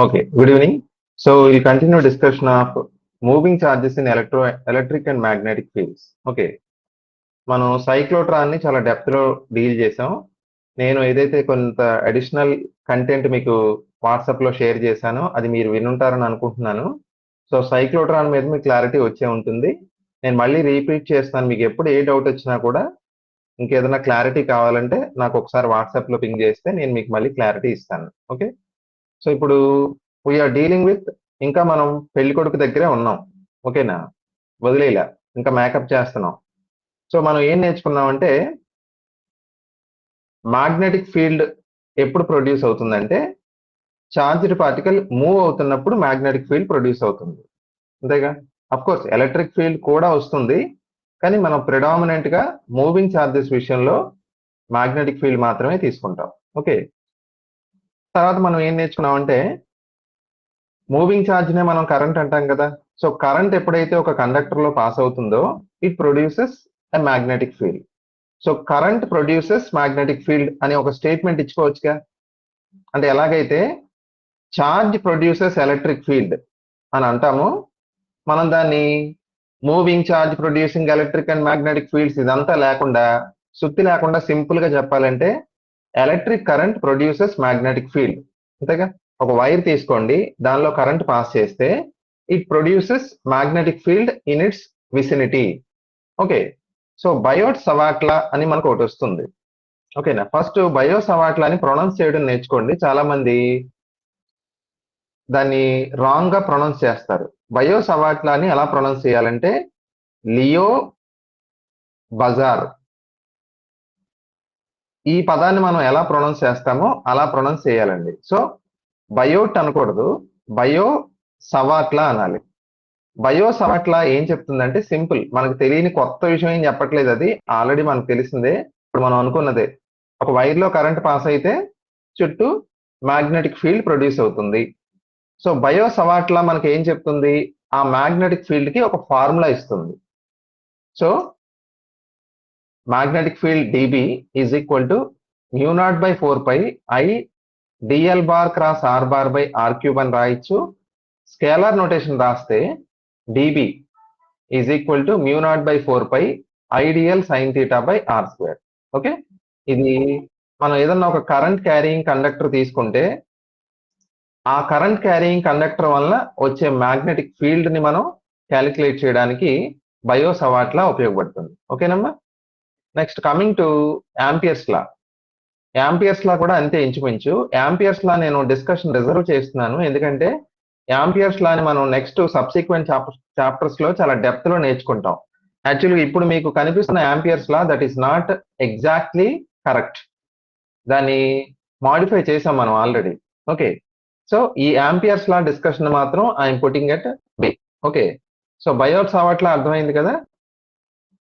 Okay, good evening. So we'll continue discussion of moving charges in electric and magnetic fields. Okay, మనం cyclotron ని చాలా depth లో deal చేసాం. నేను ఏదైతే కొంత అడిషనల్ కంటెంట్ మీకు వాట్సాప్ లో షేర్ చేశానో అది మీరు వినుంటారని అనుకుంటున్నాను. సో సైక్లోట్రాన్ మీద మీకు క్లారిటీ వచ్చే ఉంటుంది. నేను మళ్ళీ రీపీట్ చేస్తాను. మీకు ఎప్పుడు ఏ డౌట్ వచ్చినా కూడా ఇంకేదైనా క్లారిటీ కావాలంటే నాకు ఒకసారి వాట్సాప్ లో పింగ్ చేస్తే నేను మీకు మళ్ళీ క్లారిటీ ఇస్తాను. ఓకే, సో ఇప్పుడు వీఆర్ డీలింగ్ విత్, ఇంకా మనం పెళ్లి కొడుకు దగ్గరే ఉన్నాం. ఓకేనా, వదిలేలా, ఇంకా మేకప్ చేస్తున్నాం. సో మనం ఏం నేర్చుకున్నామంటే మ్యాగ్నెటిక్ ఫీల్డ్ ఎప్పుడు ప్రొడ్యూస్ అవుతుందంటే చార్జ్డ్ పార్టికల్ మూవ్ అవుతున్నప్పుడు మ్యాగ్నెటిక్ ఫీల్డ్ ప్రొడ్యూస్ అవుతుంది. అంతేగా, అఫ్ కోర్స్ ఎలక్ట్రిక్ ఫీల్డ్ కూడా వస్తుంది, కానీ మనం ప్రిడామినెంట్ గా మూవింగ్ చార్జెస్ విషయంలో మ్యాగ్నెటిక్ ఫీల్డ్ మాత్రమే తీసుకుంటాం. ఓకే, తర్వాత మనం ఏం నేర్చుకున్నామంటే మూవింగ్ ఛార్జ్ నే మనం కరెంట్ అంటాం కదా. సో కరెంట్ ఎప్పుడైతే ఒక కండక్టర్ లో పాస్ అవుతుందో it produces a magnetic field. So current produces magnetic field అని ఒక స్టేట్మెంట్ ఇచ్చుకోవచ్చుగా. అంటే ఎలాగైతే ఛార్జ్ ప్రొడ్యూసెస్ ఎలక్ట్రిక్ ఫీల్డ్ అని అంటామో, మనం దాన్ని moving charge producing electric and magnetic fields ఇదంతా లేకుండా, సుత్తి లేకుండా సింపుల్ గా చెప్పాలంటే electric current produces magnetic field. అంతేగా, ఒక వైర్ తీసుకోండి, దానిలో కరెంట్ పాస్ చేస్తే it produces magnetic field in its vicinity. Okay, so Biot Savart law అని మనకు ఒకటి వస్తుంది. ఓకేనా, ఫస్ట్ బయో సవాట్లా అని ప్రొనౌన్స్ చేయడం నేర్చుకోండి. చాలా మంది దాన్ని రాంగ్ గా ప్రొనౌన్స్ చేస్తారు. బయో సవాట్లా అని ఎలా ప్రొనౌన్స్ చేయాలంటే లియో బజార్. ఈ పదాన్ని మనం ఎలా ప్రొనౌన్స్ చేస్తామో అలా ప్రొనౌన్స్ చేయాలండి. సో బయోట్ అనకూడదు, బయో సవాట్లా అనాలి. బయో సవాట్లా ఏం చెప్తుందంటే సింపుల్, మనకు తెలియని కొత్త విషయం ఏం చెప్పట్లేదు, అది ఆల్రెడీ మనకు తెలిసిందే. ఇప్పుడు మనం అనుకున్నదే, ఒక వైర్ లో కరెంట్ పాస్ అయితే చుట్టూ మ్యాగ్నెటిక్ ఫీల్డ్ ప్రొడ్యూస్ అవుతుంది. సో బయో సవాట్లా మనకి ఏం చెప్తుంది, ఆ మ్యాగ్నెటిక్ ఫీల్డ్ కి ఒక ఫార్ములా ఇస్తుంది. So magnetic field dB is equal to μ0/4π I dl bar cross R bar by R cube అని రాయొచ్చు. స్కేలార్ నోటేషన్ రాస్తే dB is equal to μ0/4π IDL sin θ by R square. Okay, ఇది మనం ఏదన్నా ఒక కరెంట్ క్యారీయింగ్ కండక్టర్ తీసుకుంటే ఆ current carrying conductor వల్ల వచ్చే మ్యాగ్నెటిక్ ఫీల్డ్ ని మనం క్యాలిక్యులేట్ చేయడానికి బయో సవాట్లా ఉపయోగపడుతుంది. ఓకేనమ్మా, next coming to Ampere's law. Ampere's law కూడా అంతే ఇంచుమించు. యాంపియర్స్ లా నేను డిస్కషన్ రిజర్వ్ చేస్తున్నాను, ఎందుకంటే యాంపియర్స్ లాని మనం నెక్స్ట్ సబ్సిక్వెంట్ చాప్టర్స్ లో చాలా డెప్త్ లో నేర్చుకుంటాం. యాక్చువల్గా ఇప్పుడు మీకు కనిపిస్తున్న Ampere's law that is not exactly correct, దాన్ని మాడిఫై చేసాం మనం ఆల్రెడీ. ఓకే, సో ఈ యాంపియర్స్ లా డిస్కషన్ మాత్రం I'm putting at B. Okay, so Biot Savart law అర్థమైంది కదా.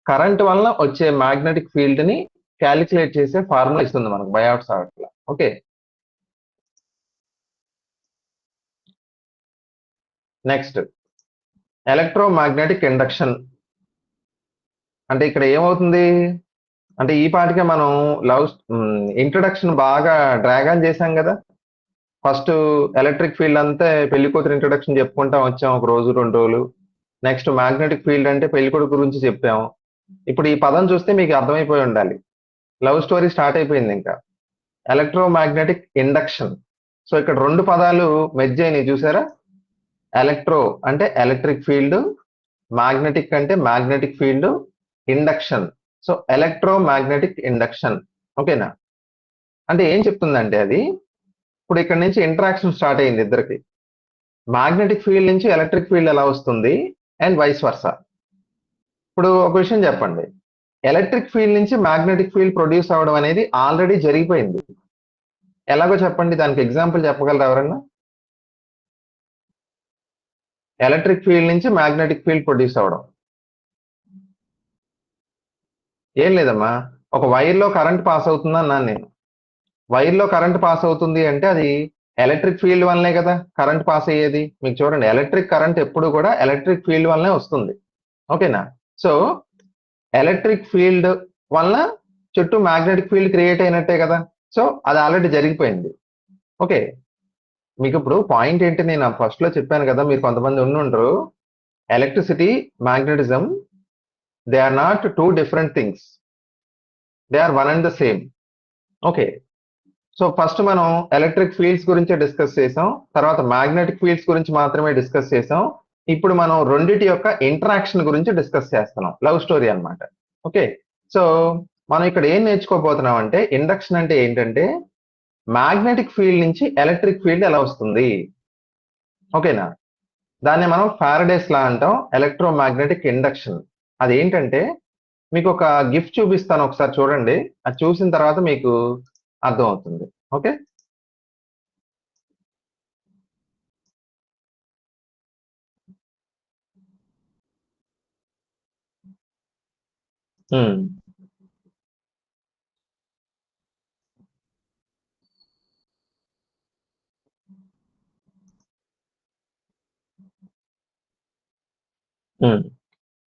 కరెంట్ వల్ల వచ్చే మ్యాగ్నెటిక్ ఫీల్డ్ ని క్యాలిక్యులేట్ చేసే ఫార్ములా ఇస్తుంది మనకు Biot Savart law. Okay, next electromagnetic induction. అంటే ఇక్కడ ఏమవుతుంది అంటే ఈ పాటికే మనం ఇంట్రడక్షన్ బాగా డ్రాగ్ ఆన్ చేశాం కదా. ఫస్ట్ ఎలక్ట్రిక్ ఫీల్డ్ అంతా పెళ్లి కూతురు ఇంట్రడక్షన్ చెప్పుకుంటా వచ్చాం ఒక రోజు 2 రోజులు. నెక్స్ట్ మ్యాగ్నెటిక్ ఫీల్డ్ అంటే పెళ్లి కొడుకు గురించి చెప్పాము. ఇప్పుడు ఈ పదం చూస్తే మీకు అర్థమైపోయి ఉండాలి, లవ్ స్టోరీ స్టార్ట్ అయిపోయింది. ఇంకా ఎలక్ట్రోమాగ్నెటిక్ ఇండక్షన్. సో ఇక్కడ 2 పదాలు మెర్జ్ అయినాయి చూసారా. ఎలక్ట్రో అంటే ఎలక్ట్రిక్ ఫీల్డ్, మ్యాగ్నెటిక్ అంటే magnetic field, induction. So electromagnetic induction. ఓకేనా, అంటే ఏం చెప్తుందంటే అది ఇప్పుడు ఇక్కడ నుంచి ఇంటరాక్షన్ స్టార్ట్ అయింది ఇద్దరికి. మ్యాగ్నెటిక్ ఫీల్డ్ నుంచి ఎలక్ట్రిక్ ఫీల్డ్ ఎలా వస్తుంది అండ్ వైస్ వర్సా. ఇప్పుడు ఒక విషయం చెప్పండి, ఎలక్ట్రిక్ ఫీల్డ్ నుంచి మ్యాగ్నెటిక్ ఫీల్డ్ ప్రొడ్యూస్ అవ్వడం అనేది ఆల్రెడీ జరిగిపోయింది. ఎలాగో చెప్పండి, దానికి ఎగ్జాంపుల్ చెప్పగలరు ఎవరన్నా? ఎలక్ట్రిక్ ఫీల్డ్ నుంచి మ్యాగ్నెటిక్ ఫీల్డ్ ప్రొడ్యూస్ అవ్వడం ఏం లేదమ్మా, ఒక వైర్ లో కరెంట్ పాస్ అవుతుంది అన్నాను నేను. వైర్ లో కరెంట్ పాస్ అవుతుంది అంటే అది ఎలక్ట్రిక్ ఫీల్డ్ వల్లనే కదా కరెంట్ పాస్ అయ్యేది. మీకు చూడండి, ఎలక్ట్రిక్ కరెంట్ ఎప్పుడు కూడా ఎలక్ట్రిక్ ఫీల్డ్ వల్లనే వస్తుంది. ఓకేనా, సో ఎలక్ట్రిక్ ఫీల్డ్ వల్ల చుట్టూ మ్యాగ్నెటిక్ ఫీల్డ్ క్రియేట్ అయినట్టే కదా. సో అది ఆల్రెడీ జరిగిపోయింది. ఓకే, మీకు ఇప్పుడు పాయింట్ ఏంటి, నేను ఫస్ట్ లో చెప్పాను కదా, మీరు కొంతమంది ఉండుండ్రు, electricity, magnetism, they are not two different things, they are one and the same. Okay, so first మనం ఎలక్ట్రిక్ ఫీల్డ్స్ గురించే డిస్కస్ చేసాం, తర్వాత మ్యాగ్నెటిక్ ఫీల్డ్స్ గురించి మాత్రమే డిస్కస్ చేసాం. ఇప్పుడు మనం రెండిటి యొక్క ఇంటరాక్షన్ గురించి డిస్కస్ చేస్తున్నాం, లవ్ స్టోరీ అన్నమాట. ఓకే, సో మనం ఇక్కడ ఏం నేర్చుకోబోతున్నాం అంటే, ఇండక్షన్ అంటే ఏంటంటే మ్యాగ్నెటిక్ ఫీల్డ్ నుంచి ఎలక్ట్రిక్ ఫీల్డ్ ఎలా వస్తుంది. ఓకేనా, దాన్ని మనం ఫారడేస్ లా అంటాం, ఎలక్ట్రోమాగ్నెటిక్ ఇండక్షన్. అది ఏంటంటే మీకు ఒక గిఫ్ట్ చూపిస్తాను, ఒకసారి చూడండి, అది చూసిన తర్వాత మీకు అర్థం అవుతుంది. ఓకే,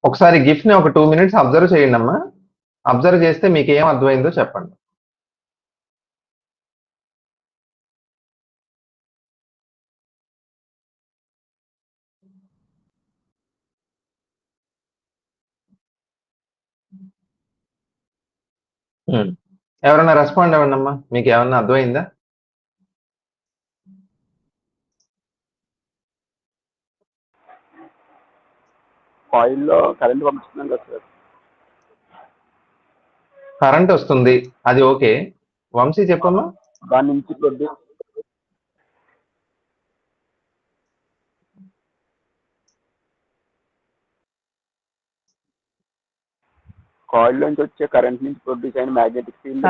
ఒకసారి గిఫ్ట్ ని ఒక 2 minutes అబ్జర్వ్ చేయండి అమ్మా. అబ్జర్వ్ చేస్తే మీకు ఏం అర్థమైందో చెప్పండి. ఎవరైనా రెస్పాండ్ అవ్వండి అమ్మా, మీకు ఏమన్నా అర్థమైందా? కాయిల్లో కరెంట్ పంపిస్తున్నాం కదా సార్. కరెంట్ వస్తుంది, అది ఓకే. వంశీ చెప్పమ్మా. దాని నుంచి ప్రొడ్యూస్ కాయిల్ నుంచి వచ్చే కరెంట్ నుంచి ప్రొడ్యూస్ అయిన మ్యాగ్నెటిక్ ఫీల్డ్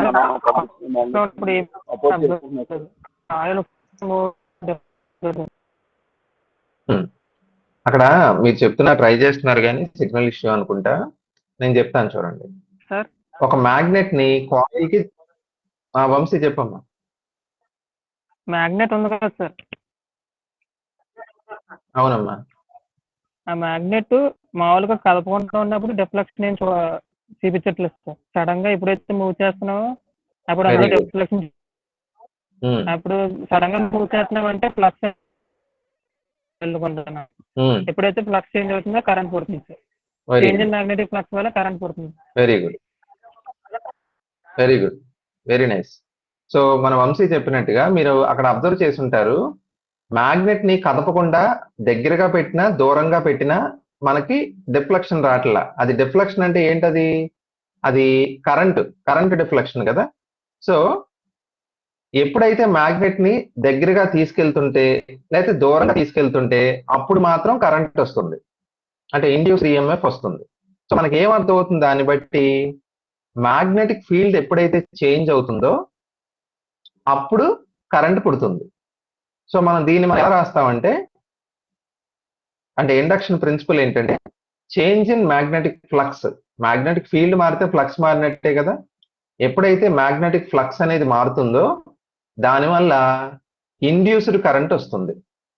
అక్కడ మీరు చెప్తున్నా ట్రై చేస్తున్నారు కానీ సిగ్నల్ ఇష్యూ అనుకుంటా. నేను చెప్తాను చూడండి. సార్, ఒక మ్యాగ్నెట్ ని కాయిల్ కి, వంశీ చెప్పమ్మా. మ్యాగ్నెట్ ఉంది కదా సార్, అవునమ్మా. ఆ మ్యాగ్నెట్ మామూలుగా కదపకుండా ఉన్నప్పుడు డిఫ్లెక్షన్ ఏం చూపించట్లేదు సార్. సడన్ గా ఎప్పుడైతే మూవ్ చేస్తున్నామో అప్పుడు అందులో డిఫ్లెక్షన్, అప్పుడు సడన్ గా మూవ్ చేస్తున్నామంటే ఫ్లక్స్ వెళ్ళుకుంటున్నాం. ఎప్పుడైతే ఫ్లక్స్ చేంజ్ అవుతుందో కరెంట్ పుడుతుంది sir. Change in magnetic flux వల్ల కరెంట్ పుడుతుంది. Very good, very good, very nice. So మన వంశీ చెప్పినట్టుగా మీరు అక్కడ అబ్జర్వ్ చేసి ఉంటారు, మ్యాగ్నెట్ ని కదపకుండా దగ్గరగా పెట్టినా దూరంగా పెట్టినా మనకి డిఫ్లెక్షన్ రావట్లా. అది డిఫ్లెక్షన్ అంటే ఏంటది? అది కరెంట్ డిఫ్లెక్షన్ కదా. సో ఎప్పుడైతే మ్యాగ్నెట్ ని దగ్గరగా తీసుకెళ్తుంటే లేకపోతే దూరంగా తీసుకెళ్తుంటే అప్పుడు మాత్రం కరెంట్ వస్తుంది, అంటే ఇండ్యూస్ ఈఎంఎఫ్ వస్తుంది. సో మనకి ఏం అర్థం అవుతుంది దాన్ని బట్టి, మ్యాగ్నెటిక్ ఫీల్డ్ ఎప్పుడైతే చేంజ్ అవుతుందో అప్పుడు కరెంట్ పుడుతుంది. సో మనం దీన్ని ఎలా రాస్తామంటే, అంటే ఇండక్షన్ ప్రిన్సిపల్ ఏంటంటే change in magnetic flux. Magnetic field మారితే ఫ్లక్స్ మారినట్టే కదా. ఎప్పుడైతే మ్యాగ్నెటిక్ ఫ్లక్స్ అనేది మారుతుందో దానివల్ల ఇండ్యూస్డ్ కరెంట్ వస్తుంది.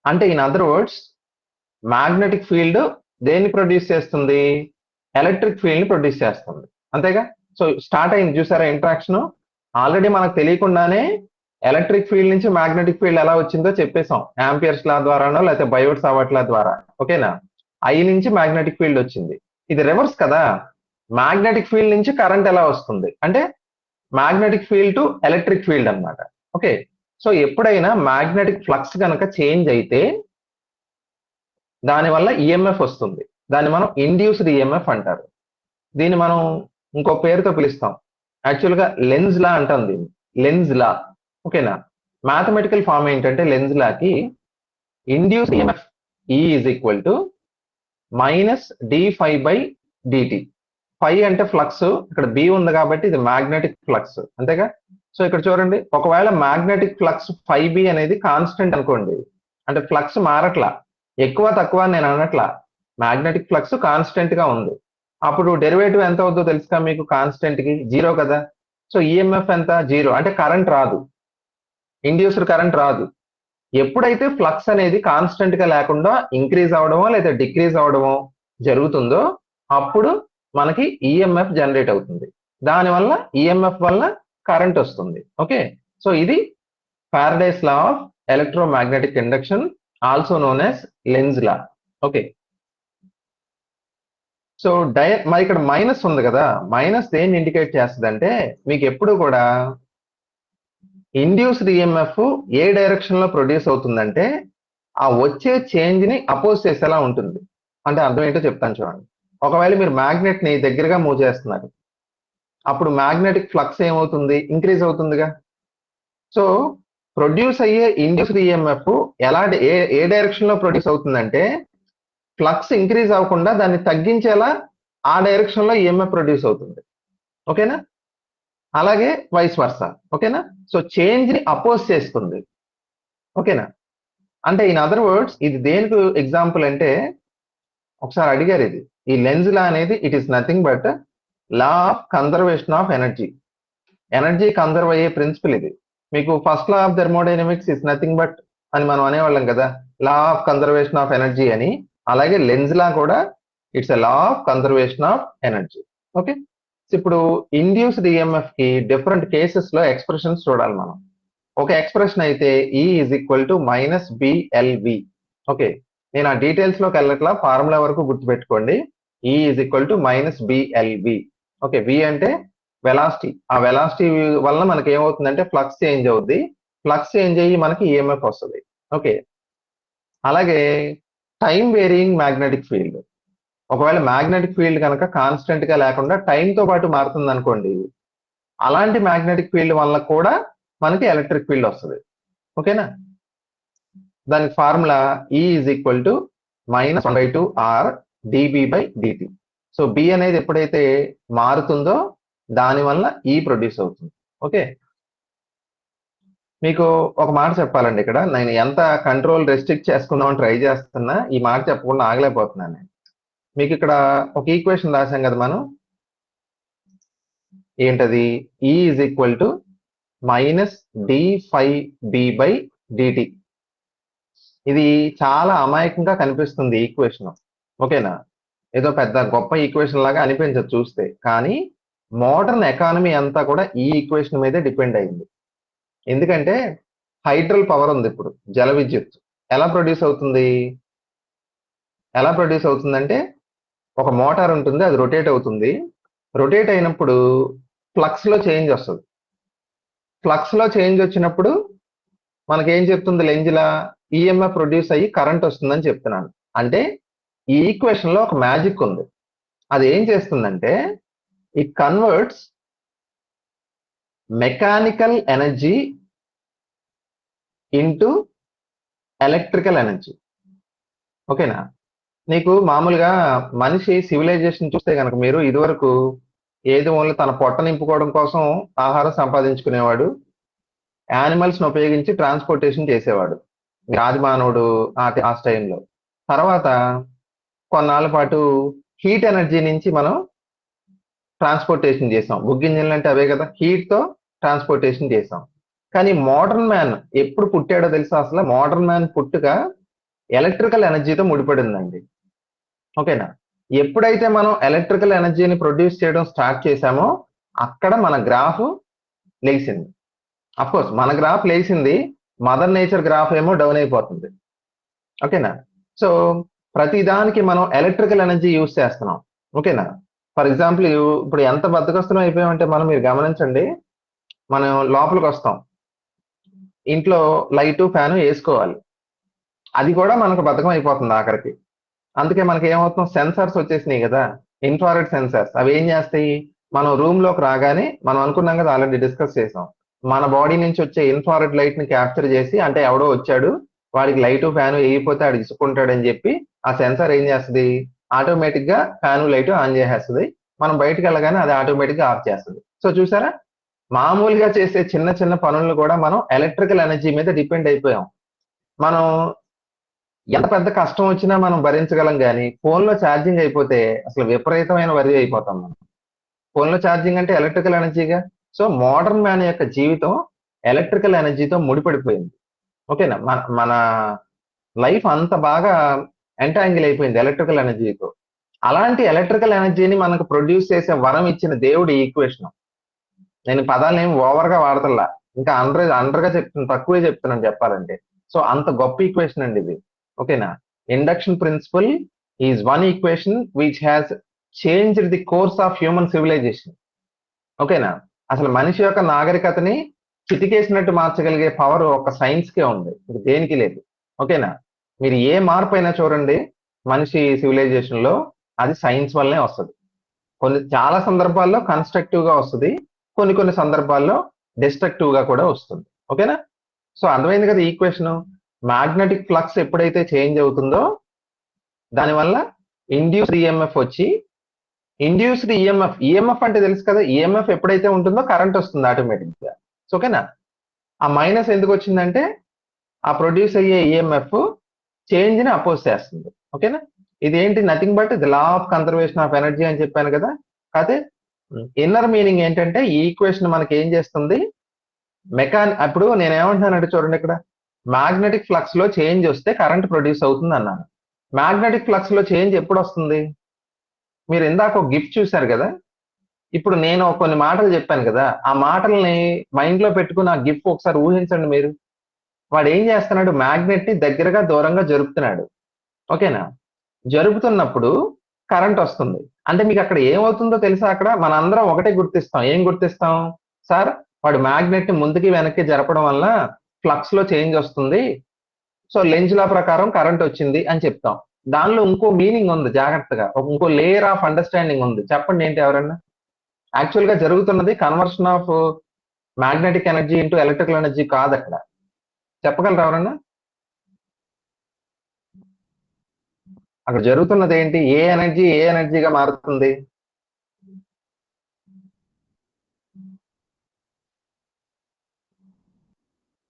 అంటే in other words, magnetic field దేన్ని ప్రొడ్యూస్ చేస్తుంది? ఎలక్ట్రిక్ ఫీల్డ్ ని ప్రొడ్యూస్ చేస్తుంది, అంతేగా. సో స్టార్ట్ అయింది చూసారా ఇంట్రాక్షన్. ఆల్రెడీ మనకు తెలియకుండానే ఎలక్ట్రిక్ ఫీల్డ్ నుంచి మ్యాగ్నెటిక్ ఫీల్డ్ ఎలా వచ్చిందో చెప్పేసాం, యాంపియర్స్ లా ద్వారానో లేకపోతే బయోట్ సావర్ట్ లా ద్వారా. ఓకేనా, ఐ నుంచి మ్యాగ్నెటిక్ ఫీల్డ్ వచ్చింది. ఇది రివర్స్ కదా, మ్యాగ్నెటిక్ ఫీల్డ్ నుంచి కరెంట్ ఎలా వస్తుంది అంటే magnetic field to electric field అన్నమాట. ఓకే, సో ఎప్పుడైనా మ్యాగ్నెటిక్ ఫ్లక్స్ కనుక చేంజ్ అయితే దానివల్ల ఈఎంఎఫ్ వస్తుంది, దాన్ని మనం ఇండ్యూస్డ్ ఈఎంఎఫ్ అంటారు. దీన్ని మనం ఇంకో పేరుతో పిలుస్తాం, యాక్చువల్గా లెన్స్ లా అంటాం దీన్ని, లెన్స్ లా. ఓకేనా, మ్యాథమెటికల్ ఫామ్ ఏంటంటే లెన్స్ లాకి induced EMF E is equal to minus d∅/dt. Phi అంటే ఫ్లక్స్, ఇక్కడ బి ఉంది కాబట్టి ఇది మ్యాగ్నెటిక్ ఫ్లక్స్, అంతేగా. సో ఇక్కడ చూడండి, ఒకవేళ మ్యాగ్నెటిక్ ఫ్లక్స్ φb అనేది కాన్స్టెంట్ అనుకోండి, అంటే ఫ్లక్స్ మారట్లా, ఎక్కువ తక్కువ నేను అనట్లా, మ్యాగ్నెటిక్ ఫ్లక్స్ కాన్స్టెంట్ గా ఉంది. అప్పుడు డెరివేటివ్ ఎంత అవుతుందో తెలుసుగా మీకు, కాన్స్టెంట్ కి 0 కదా. సో ఈఎంఎఫ్ ఎంత? 0, అంటే కరెంట్ రాదు, ఇండ్యూస్డ్ కరెంట్ రాదు. ఎప్పుడైతే ఫ్లక్స్ అనేది కాన్స్టెంట్ గా లేకుండా ఇంక్రీజ్ అవడమో లేదా డిక్రీజ్ అవడమో జరుగుతుందో అప్పుడు మనకి ఈఎంఎఫ్ జనరేట్ అవుతుంది, దానివల్ల ఈఎంఎఫ్ వల్ల కరెంట్ వస్తుంది. ఓకే, సో ఇది Faraday's law of electromagnetic induction, also known as Lenz law. Okay, so మరి ఇక్కడ మైనస్ ఉంది కదా, మైనస్ దేన్ని ఇండికేట్ చేస్తుందంటే మీకు ఎప్పుడు కూడా ఇండ్యూస్డ్ ఈఎంఎఫ్ ఏ డైరెక్షన్ లో ప్రొడ్యూస్ అవుతుందంటే ఆ వచ్చే చేంజ్ ని అపోజ్ చేసేలా ఉంటుంది. అంటే అర్థం ఏంటో చెప్తాను చూడండి. ఒకవేళ మీరు మ్యాగ్నెట్ ని దగ్గరగా మూవ్ చేస్తున్నారు, అప్పుడు మ్యాగ్నెటిక్ ఫ్లక్స్ ఏమవుతుంది, ఇంక్రీజ్ అవుతుందిగా. సో ప్రొడ్యూస్ అయ్యే ఇండ్యూస్డ్ ఈఎంఎఫ్ ఏ డైరెక్షన్ లో ప్రొడ్యూస్ అవుతుందంటే ఫ్లక్స్ ఇంక్రీజ్ అవ్వకుండా దాన్ని తగ్గించేలా ఆ డైరెక్షన్ లో ఈఎంఎఫ్ ప్రొడ్యూస్ అవుతుంది. ఓకేనా, అలాగే వైస్ వర్సా. ఓకేనా, సో చేంజ్ ని అపోజ్ చేస్తుంది. ఓకేనా, అంటే ఇన్ అదర్ వర్డ్స్ ఇది దేనికి ఎగ్జాంపుల్ అంటే, ఒకసారి అడిగారు ఇది, ఈ లెన్స్ లా అనేది it is nothing but law of conservation of energy. Energy conserve అయ్యే ప్రిన్సిపల్ ఇది. మీకు first law of thermodynamics is nothing but అని మనం అనేవాళ్ళం కదా, law of conservation of energy అని. అలాగే లెన్స్ లా కూడా it's a law of conservation of energy. Okay, ఇప్పుడు ఇండ్యూస్డ్ ఈఎంఎఫ్ కి డిఫరెంట్ కేసెస్ లో ఎక్స్ప్రెషన్స్ చూడాలి మనం. ఒక ఎక్స్ప్రెషన్ అయితే E is equal to minus BLV. Okay, నేను ఆ డీటెయిల్స్ లోకి వెళ్ళట్లా, ఫార్ములా వరకు గుర్తుపెట్టుకోండి. E is equal to minus BLV. Okay, V అంటే వెలాసిటీ. ఆ వెలాసిటీ వల్ల మనకి ఏమవుతుందంటే ఫ్లక్స్ చేంజ్ అవుద్ది, ఫ్లక్స్ చేంజ్ అయ్యి మనకి ఈఎంఎఫ్ వస్తుంది. ఓకే, అలాగే టైం వేరియింగ్ మ్యాగ్నెటిక్ ఫీల్డ్. ఒకవేళ మ్యాగ్నెటిక్ ఫీల్డ్ కనుక కాన్స్టెంట్ గా లేకుండా టైంతో పాటు మారుతుంది అనుకోండి, అలాంటి మ్యాగ్నెటిక్ ఫీల్డ్ వల్ల కూడా మనకి ఎలక్ట్రిక్ ఫీల్డ్ వస్తుంది. ఓకేనా, దానికి formula E is equal to minus 1/2 R DB by DT. So B అనేది ఎప్పుడైతే మారుతుందో దానివల్ల E ప్రొడ్యూస్ అవుతుంది. ఓకే, మీకు ఒక మాట చెప్పాలండి, ఇక్కడ నేను ఎంత కంట్రోల్ రెస్ట్రిక్ట్ చేసుకుందామని ట్రై చేస్తున్నా, ఈ మాట చెప్పకుండా ఆగలేకపోతున్నాను నేను. మీకు ఇక్కడ ఒక ఈక్వేషన్ రాసాం కదా మనం, ఏంటది, E is equal to minus d5b by dt. ఇది చాలా అమాయకంగా కనిపిస్తుంది ఈక్వేషన్. ఓకేనా, ఏదో పెద్ద గొప్ప ఈక్వేషన్ లాగా అనిపించదు చూస్తే, కానీ మోడర్న్ ఎకానమీ అంతా కూడా ఈ ఈక్వేషన్ మీదే డిపెండ్ అయింది. ఎందుకంటే హైడ్రల్ పవర్ ఉంది, ఇప్పుడు జల విద్యుత్ ఎలా ప్రొడ్యూస్ అవుతుందంటే ఒక మోటార్ ఉంటుంది, అది రొటేట్ అవుతుంది. రొటేట్ అయినప్పుడు ఫ్లక్స్ లో చేంజ్ వస్తుంది. ఫ్లక్స్ లో చేంజ్ వచ్చినప్పుడు మనకేం చెప్తుంది లెంజ్లా, ఈఎంఎఫ్ ప్రొడ్యూస్ అయ్యి కరెంట్ వస్తుందని చెప్తున్నాను. అంటే ఈ ఈక్వేషన్ లో ఒక మ్యాజిక్ ఉంది. అది ఏం చేస్తుందంటే it converts mechanical energy into electrical energy. ఓకేనా, నీకు మామూలుగా మనిషి సివిలైజేషన్ చూస్తే కనుక మీరు ఇదివరకు ఏది ఓన్లీ తన పొట్ట నింపుకోవడం కోసం ఆహారం సంపాదించుకునేవాడు, యానిమల్స్ ను ఉపయోగించి ట్రాన్స్పోర్టేషన్ చేసేవాడు ఆది మానవుడు ఆ టైంలో. తర్వాత కొన్నాళ్ళ పాటు హీట్ ఎనర్జీ నుంచి మనం ట్రాన్స్పోర్టేషన్ చేసాం. బుగ్ ఇంజిన్లు అంటే అవే కదా, హీట్ తో ట్రాన్స్పోర్టేషన్ చేసాం. కానీ మోడర్న్ మ్యాన్ ఎప్పుడు పుట్టాడో తెలుసా? అసలు మోడర్న్ మ్యాన్ పుట్టుక ఎలక్ట్రికల్ ఎనర్జీతో ముడిపడిందండి. ఓకేనా, ఎప్పుడైతే మనం ఎలక్ట్రికల్ ఎనర్జీని ప్రొడ్యూస్ చేయడం స్టార్ట్ చేశామో అక్కడ మన గ్రాఫ్ లేచింది. అఫ్కోర్స్ మన గ్రాఫ్ లేచింది, మదర్ నేచర్ గ్రాఫ్ ఏమో డౌన్ అయిపోతుంది. ఓకేనా, సో ప్రతి దానికి మనం ఎలక్ట్రికల్ ఎనర్జీ యూజ్ చేస్తున్నాం. ఓకేనా, ఫర్ ఎగ్జాంపుల్ ఇప్పుడు ఎంత బద్దకస్తులం అయిపోయామంటే మీరు గమనించండి, మనం లోపలికి వస్తాం, ఇంట్లో లైటు ఫ్యాను వేసుకోవాలి, అది కూడా మనకు బద్ధకం అయిపోతుంది ఆఖరికి. అందుకే మనకి ఏమవుతుంది, సెన్సార్స్ వచ్చేసినాయి కదా, ఇన్ఫ్రారెడ్ సెన్సార్స్. అవి ఏం చేస్తాయి, మనం రూమ్ లోకి రాగానే మనం అనుకున్నాం కదా, ఆల్రెడీ డిస్కస్ చేసాం, మన బాడీ నుంచి వచ్చే ఇన్ఫ్రారెడ్ లైట్ ని క్యాప్చర్ చేసి, అంటే ఎవడో వచ్చాడు వాడికి లైటు ఫ్యాను వేయిపోతే ఆడు ఇసుకుంటాడని చెప్పి ఆ సెన్సార్ ఏం చేస్తుంది, ఆటోమేటిక్ గా ఫ్యాను లైట్ ఆన్ చేసేస్తుంది. మనం బయటకు వెళ్ళగానే అది ఆటోమేటిక్ గా ఆఫ్ చేస్తుంది. సో చూసారా, మామూలుగా చేసే చిన్న చిన్న పనులను కూడా మనం ఎలక్ట్రికల్ ఎనర్జీ మీద డిపెండ్ అయిపోయాం. మనం ఎంత పెద్ద కష్టం వచ్చినా మనం భరించగలం, కానీ ఫోన్ లో ఛార్జింగ్ అయిపోతే అసలు విపరీతమైన వరి అయిపోతాం మనం. ఫోన్ లో ఛార్జింగ్ అంటే ఎలక్ట్రికల్ ఎనర్జీగా. సో మోడర్న్ మ్యాన్ యొక్క జీవితం ఎలక్ట్రికల్ ఎనర్జీతో ముడిపడిపోయింది. ఓకేనా, మన లైఫ్ అంత బాగా ఎంటాంగిల్ అయిపోయింది ఎలక్ట్రికల్ ఎనర్జీతో. అలాంటి ఎలక్ట్రికల్ ఎనర్జీని మనకు ప్రొడ్యూస్ చేసే వరం ఇచ్చిన దేవుడు ఈ ఈక్వేషన్. నేను పదాలను ఏమి ఓవర్ గా వాడతల్లా, ఇంకా అండర్గా చెప్తున్నాను, తక్కువే చెప్తున్నాను చెప్పాలంటే. సో అంత గొప్ప ఈక్వేషన్ అండి ఇది. ఓకేనా? Induction principle is one equation which has changed the course of human civilisation. ఓకేనా? అసలు మనిషి యొక్క నాగరికతని చిటికేసినట్టు మార్చగలిగే పవర్ ఒక సైన్స్ కే ఉంది, ఇది దేనికి లేదు. ఓకేనా? మీరు ఏ మార్పు అయినా చూడండి మనిషి సివిలైజేషన్ లో, అది సైన్స్ వల్లనే వస్తుంది. చాలా సందర్భాల్లో కన్స్ట్రక్టివ్ గా వస్తుంది, కొన్ని సందర్భాల్లో డిస్ట్రక్టివ్ గా కూడా వస్తుంది. ఓకేనా? సో అర్థమైంది కదా ఈక్వేషన్. మ్యాగ్నెటిక్ ఫ్లక్స్ ఎప్పుడైతే చేంజ్ అవుతుందో దానివల్ల ఇండ్యూస్డ్ ఈఎంఎఫ్ వచ్చి, ఇండ్యూస్డ్ ఈఎంఎఫ్ అంటే తెలుసు కదా, ఈఎంఎఫ్ ఎప్పుడైతే ఉంటుందో కరెంట్ వస్తుంది ఆటోమేటిక్ గా. ఓకేనా? ఆ మైనస్ ఎందుకు వచ్చిందంటే ఆ ప్రొడ్యూస్ అయ్యే ఈఎంఎఫ్ చేంజ్ ని అపోజ్ చేస్తుంది. ఓకేనా? ఇదేంటి, nothing but the law of conservation of energy అని చెప్పాను కదా. అయితే ఇన్నర్ మీనింగ్ ఏంటంటే ఈ ఈక్వేషన్ మనకి ఏం చేస్తుంది, అప్పుడు నేను ఏమంటున్నానంటే చూడండి, ఇక్కడ మ్యాగ్నెటిక్ ఫ్లక్స్ లో చేంజ్ వస్తే కరెంట్ ప్రొడ్యూస్ అవుతుంది అన్నాను. మ్యాగ్నెటిక్ ఫ్లక్స్ లో చేంజ్ ఎప్పుడు వస్తుంది? మీరు ఇందాక ఒక గిఫ్ట్ చూశారు కదా, ఇప్పుడు నేను కొన్ని మాటలు చెప్పాను కదా, ఆ మాటల్ని మైండ్ లో పెట్టుకుని ఆ గిఫ్ట్ ఒకసారి ఊహించండి మీరు. వాడు ఏం చేస్తున్నాడు, మ్యాగ్నెట్ ని దగ్గరగా దూరంగా జరుపుతున్నాడు. ఓకేనా? జరుపుతున్నప్పుడు కరెంట్ వస్తుంది. అంటే మీకు అక్కడ ఏమవుతుందో తెలుసా, అక్కడ మనందరం ఒకటే గుర్తిస్తాం. ఏం గుర్తిస్తాం సార్, వాడు మ్యాగ్నెట్ ని ముందుకి వెనక్కి జరపడం వల్ల ఫ్లక్స్ లో చేంజ్ వస్తుంది, సో లెంజ్ లా ప్రకారం కరెంట్ వచ్చింది అని చెప్తాం. దానిలో ఇంకో మీనింగ్ ఉంది, జాగ్రత్తగా ఇంకో లేయర్ ఆఫ్ అండర్స్టాండింగ్ ఉంది. చెప్పండి ఏంటి ఎవరన్నా. యాక్చువల్ గా జరుగుతున్నది conversion of magnetic energy into electrical energy కాదు అక్కడ. చెప్పగలరు ఎవరన్నా? అక్కడ జరుగుతున్నది ఏంటి, ఏ ఎనర్జీగా మారుతుంది?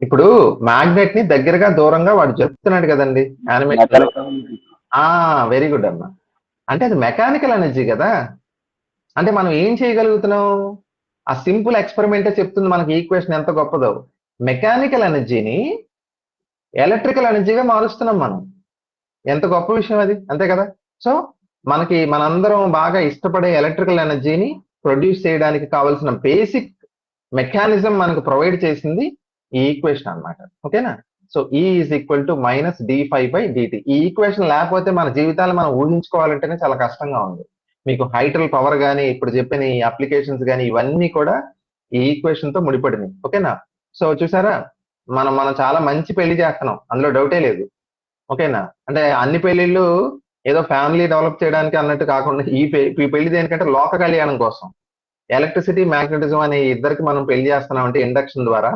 ఇప్పుడు మ్యాగ్నెట్ ని దగ్గరగా దూరంగా వాడు జరుపుతున్నాడు కదండి యానిమేషన్. వెరీ గుడ్ అమ్మా. అంటే అది మెకానికల్ ఎనర్జీ కదా. అంటే మనం ఏం చేయగలుగుతున్నాం, ఆ సింపుల్ ఎక్స్పెరిమెంటే చెప్తుంది మనకి ఈక్వేషన్ ఎంత గొప్పదో. మెకానికల్ ఎనర్జీని ఎలక్ట్రికల్ ఎనర్జీగా మారుస్తున్నాం మనం. ఎంత గొప్ప విషయం అది, అంతే కదా. సో మనందరం బాగా ఇష్టపడే ఎలక్ట్రికల్ ఎనర్జీని ప్రొడ్యూస్ చేయడానికి కావాల్సిన బేసిక్ మెకానిజం మనకు ప్రొవైడ్ చేసింది ఈ ఈక్వేషన్ అన్నమాట. ఓకేనా? So E is equal to minus d∅/dt. ఈ ఈక్వేషన్ లేకపోతే మన జీవితాలు మనం ఊహించుకోవాలంటేనే చాలా కష్టంగా ఉంది. మీకు హైడ్రల్ పవర్ కానీ, ఇప్పుడు చెప్పిన ఈ అప్లికేషన్స్ కానీ, ఇవన్నీ కూడా ఈ ఈక్వేషన్ తో ముడిపడినాయి. ఓకేనా? సో చూసారా, మనం చాలా మంచి పెళ్లి చేస్తున్నాం, అందులో డౌటే లేదు. ఓకేనా? అంటే అన్ని పెళ్లిళ్ళు ఏదో ఫ్యామిలీ డెవలప్ చేయడానికి అన్నట్టు కాకుండా ఈ పెళ్లి దేనికంటే లోక కళ్యాణం కోసం. ఎలక్ట్రిసిటీ, మ్యాగ్నెటిజం అనే ఇద్దరికి మనం పెళ్లి చేస్తున్నాం అంటే ఇండక్షన్ ద్వారా.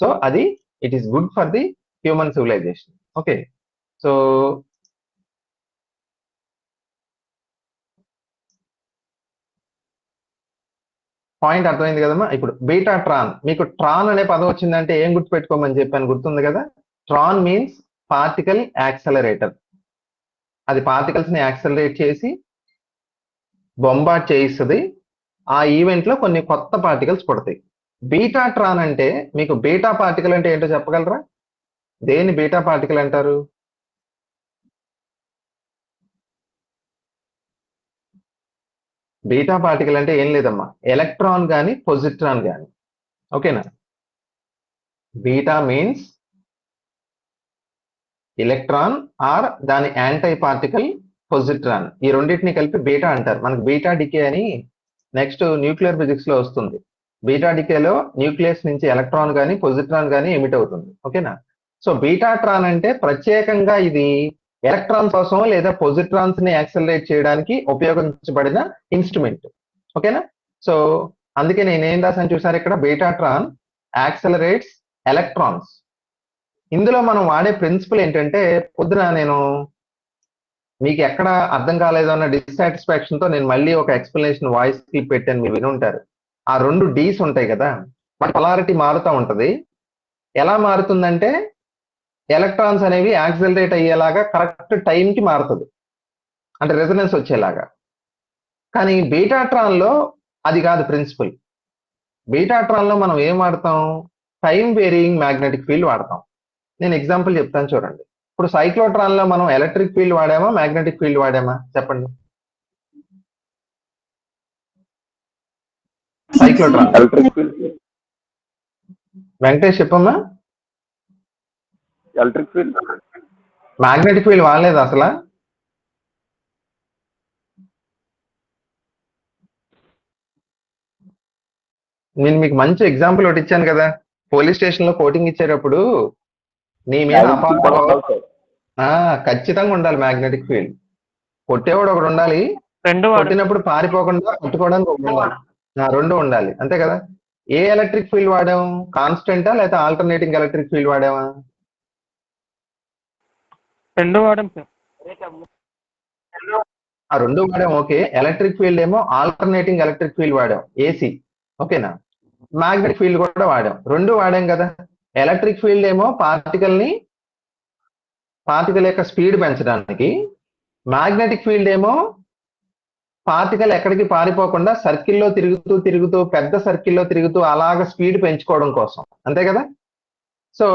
సో అది it is good for the human civilisation. Okay, so point అర్థమైంది కదమ్మా. ఇప్పుడు బీటా ట్రాన్, మీకు ట్రాన్ అనే పదం వచ్చిందంటే ఏం గుర్తుపెట్టుకోమని చెప్పాను, గుర్తుంది కదా. Tron means particle accelerator. అది పార్టికల్స్ ని యాక్సలరేట్ చేసి బొంబార్డ్ చేయిస్తుంది. ఆ ఈవెంట్ లో కొన్ని కొత్త పార్టికల్స్ పుడతాయి. బీటా ట్రాన్ అంటే, మీకు బీటా పార్టికల్ అంటే ఏంటో చెప్పగలరా? దేని బీటా పార్టికల్ అంటారు? బీటా పార్టికల్ అంటే ఏం లేదమ్మా, ఎలక్ట్రాన్ కానీ పొజిట్రాన్ కానీ. ఓకేనా? బీటా మీన్స్ ఎలక్ట్రాన్ ఆర్ దాని యాంటై పార్టికల్ పొజిట్రాన్. ఈ రెండింటిని కలిపి బీటా అంటారు. మనకు బీటా డికే అని నెక్స్ట్ న్యూక్లియర్ ఫిజిక్స్ లో వస్తుంది. బీటా డికేలో న్యూక్లియస్ నుంచి ఎలక్ట్రాన్ కానీ పొజిట్రాన్ కానీ ఎమిట్ అవుతుంది. ఓకేనా? సో బీటా ట్రాన్ అంటే ప్రత్యేకంగా ఇది ఎలక్ట్రాన్స్ కోసం లేదా పొజిట్రాన్స్ ని యాక్సలరేట్ చేయడానికి ఉపయోగించబడిన ఇన్స్ట్రుమెంట్. ఓకేనా? సో అందుకే నేనేం రాసాను చూసారు ఇక్కడ, బీటా ట్రాన్ యాక్సలరేట్స్ ఎలక్ట్రాన్స్. ఇందులో మనం వాడే ప్రిన్సిపల్ ఏంటంటే, పొద్దున నేను మీకు ఎక్కడ అర్థం కాలేదు అన్న డిస్సాటిస్ఫాక్షన్ తో నేను మళ్ళీ ఒక ఎక్స్ప్లెనేషన్ వాయిస్ క్లిప్ పెట్టాను, మీరు వినుంటారు. ఆ 2 Ds ఉంటాయి కదా, మన పొలారిటీ మారుతూ ఉంటది. ఎలా మారుతుందంటే, ఎలక్ట్రాన్స్ అనేవి యాక్సిలరేట్ అయ్యేలాగా కరెక్ట్ టైంకి మారుతుంది, అంటే రెజొనెన్స్ వచ్చేలాగా. కానీ బీటాట్రాన్ లో అది కాదు ప్రిన్సిపల్. బీటాట్రాన్ లో మనం ఏం వాడతాం, టైం వేరియింగ్ మ్యాగ్నెటిక్ ఫీల్డ్ వాడతాం. నేను ఎగ్జాంపుల్ చెప్తాను చూడండి. ఇప్పుడు సైక్లోట్రాన్ లో మనం ఎలక్ట్రిక్ ఫీల్డ్ వాడామా, మ్యాగ్నెటిక్ ఫీల్డ్ వాడామా చెప్పండి. Cyclotron electric field. వెంకటేష్ చెప్పమ్మా. Electric field. మ్యాగ్నెటిక్ ఫీల్డ్ వాడలేదు అసలు. నేను మీకు మంచి ఎగ్జాంపుల్ ఒకటి ఇచ్చాను కదా, పోలీస్ స్టేషన్ లో కోటింగ్ ఇచ్చేటప్పుడు నీ మీద ఖచ్చితంగా ఉండాలి మ్యాగ్నెటిక్ ఫీల్డ్. కొట్టేవాడు ఒకడు ఉండాలి, కొట్టినప్పుడు పారిపోకుండా కొట్టుకోవడానికి ఒకటి ఉండాలి. రెండు ఉండాలి అంతే కదా. ఏ ఎలక్ట్రిక్ ఫీల్డ్ వాడాం? కాన్స్టెంటా లేదా ఆల్టర్నేటింగ్ ఎలక్ట్రిక్ ఫీల్డ్ వాడామా? రెండు వాడాం సార్. రెండు వాడాం, ఓకే. ఎలక్ట్రిక్ ఫీల్డ్ ఏమో ఆల్టర్నేటింగ్ ఎలక్ట్రిక్ ఫీల్డ్ వాడాం, ఏసీ, ఓకేనా. మ్యాగ్నెటిక్ ఫీల్డ్ కూడా వాడాం, రెండు వాడాం కదా. ఎలక్ట్రిక్ ఫీల్డ్ ఏమో పార్టికల్ యొక్క స్పీడ్ పెంచడానికి, మ్యాగ్నెటిక్ ఫీల్డ్ ఏమో పార్టికల్ ఎక్కడికి పారిపోకుండా సర్కిల్లో తిరుగుతూ తిరుగుతూ పెద్ద సర్కిల్లో తిరుగుతూ అలాగ స్పీడ్ పెంచుకోవడం కోసం, అంతే కదా. సో